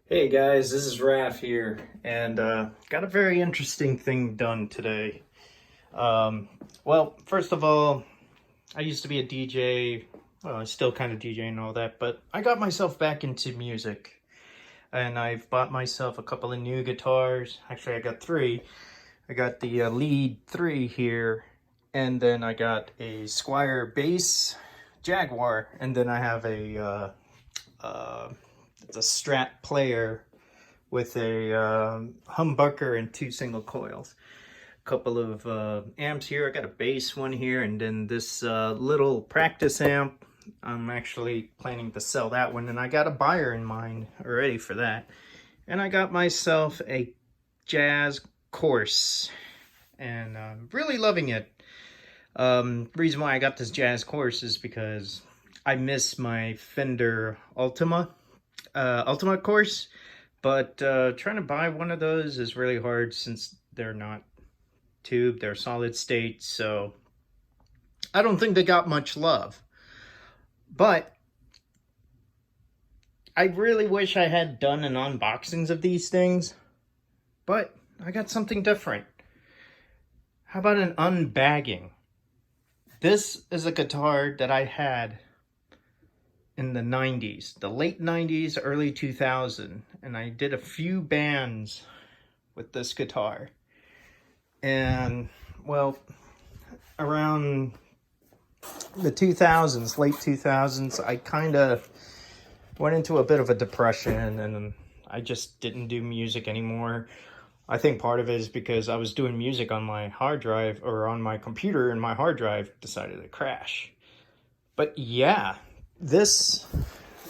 Hey guys, this is Raf here, and got a very interesting thing done today. Well, first of all, I used to be a DJ. Well, I still kind of DJ and all that, but I got myself back into music, and I've bought myself a couple of new guitars. Actually, I got three. I got the lead 3 here, and then I got a Squire bass Jaguar, and then I have it's a Strat player with a humbucker and 2 single coils. A couple of amps here. I got a bass one here, and then this little practice amp. I'm actually planning to sell that one, and I got a buyer in mind already for that. And I got myself a jazz course, and I'm really loving it. Reason why I got this jazz course is because I miss my Fender Ultima course. But trying to buy one of those is really hard since they're not tube, they're solid state, so I don't think they got much love. But I really wish I had done an unboxings of these things, but I got something different. How about an unbagging? This is a guitar that I had in the 90s, the late 90s, early 2000, and I did a few bands with this guitar. And well, around the 2000s, late 2000s, I kind of went into a bit of a depression, and I just didn't do music anymore. I think part of it is because I was doing music on my hard drive, or on my computer, and my hard drive decided to crash. But yeah, this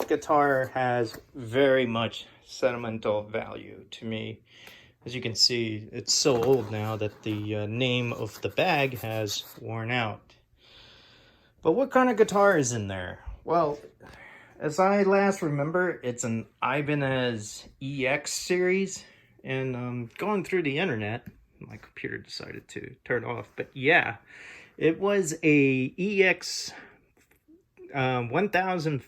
guitar has very much sentimental value to me. As you can see, it's so old now that the name of the bag has worn out. But what kind of guitar is in there? Well, as I last remember, it's an Ibanez EX series. And going through the internet, my computer decided to turn off. But yeah, it was a EX 1000,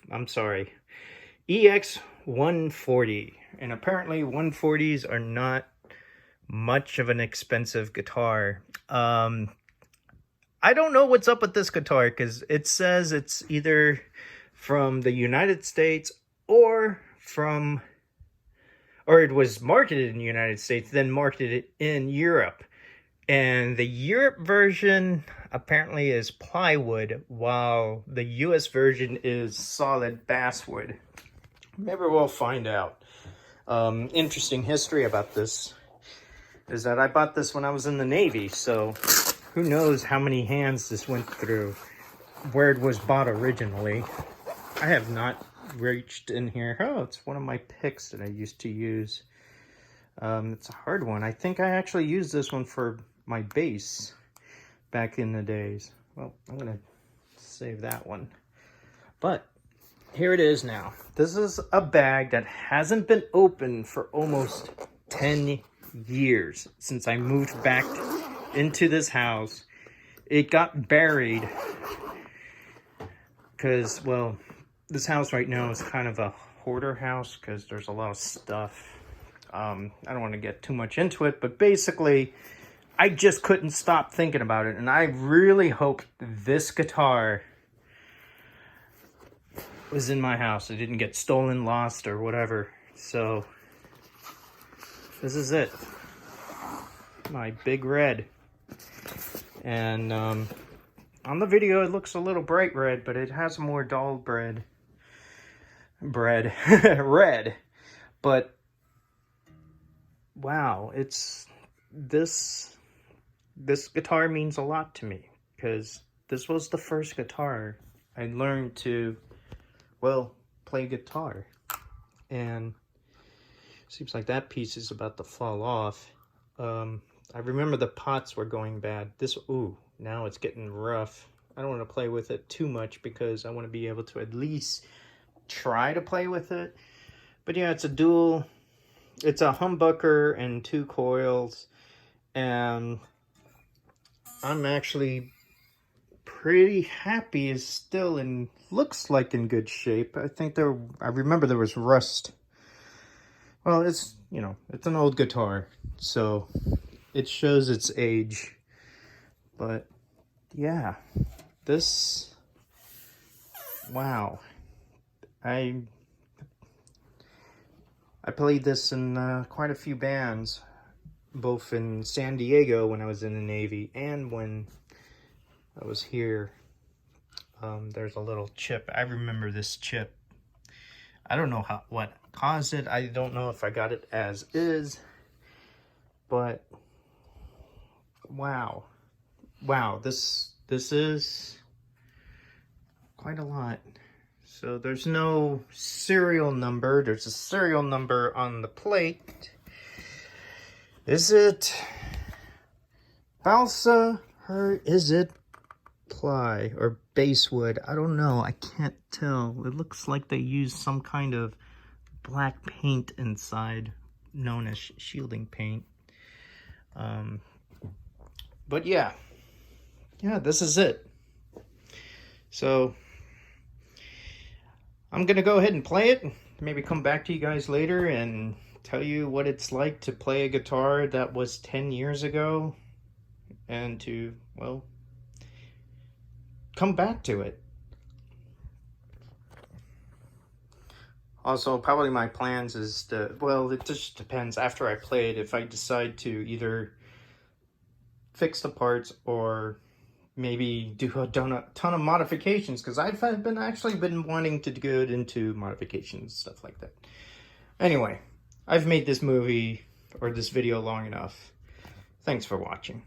EX 140. And apparently 140s are not much of an expensive guitar. I don't know what's up with this guitar, because it says it's either from the United States or it was marketed in the United States, then marketed in Europe. And the Europe version apparently is plywood, while the US version is solid basswood. Maybe we'll find out. Interesting history about this is that I bought this when I was in the Navy, so who knows how many hands this went through, where it was bought originally. I have not reached in here. Oh, it's one of my picks that I used to use. It's a hard one. I think I actually used this one for my bass back in the days. Well, I'm going to save that one. But here it is now. This is a bag that hasn't been opened for almost 10 years since I moved back into this house. It got buried because, well, this house right now is kind of a hoarder house because there's a lot of stuff. I don't want to get too much into it, but basically I just couldn't stop thinking about it, and I really hope this guitar was in my house. It didn't get stolen, lost, or whatever. So this is it, my Big Red. And on the video it looks a little bright red, but it has a more dull red. But wow, it's this guitar means a lot to me, because this was the first guitar I learned to, well, play guitar. And seems like that piece is about to fall off. I remember the pots were going bad. Now it's getting rough. I don't want to play with it too much because I want to be able to at least try to play with it. But yeah, it's a humbucker and 2 coils. And I'm actually pretty happy. It's still looks like in good shape. I remember there was rust. well, it's, you know, it's an old guitar, so it shows its age. But yeah, this, wow. I played this in quite a few bands, both in San Diego when I was in the Navy and when I was here. There's a little chip. I remember this chip. I don't know what caused it. I don't know if I got it as is, but wow. Wow, this is quite a lot. So there's no serial number. There's a serial number on the plate. Is it balsa or is it ply or basswood? I don't know. I can't tell. It looks like they used some kind of black paint inside, known as shielding paint. But yeah, this is it. So I'm gonna go ahead and play it. Maybe come back to you guys later and tell you what it's like to play a guitar that was 10 years ago and to, well, come back to it. Also, probably my plans is to, well, it just depends after I play it if I decide to either fix the parts or maybe do a ton of modifications, because I've actually been wanting to get into modifications, stuff like that. Anyway, I've made this movie or this video long enough. Thanks for watching.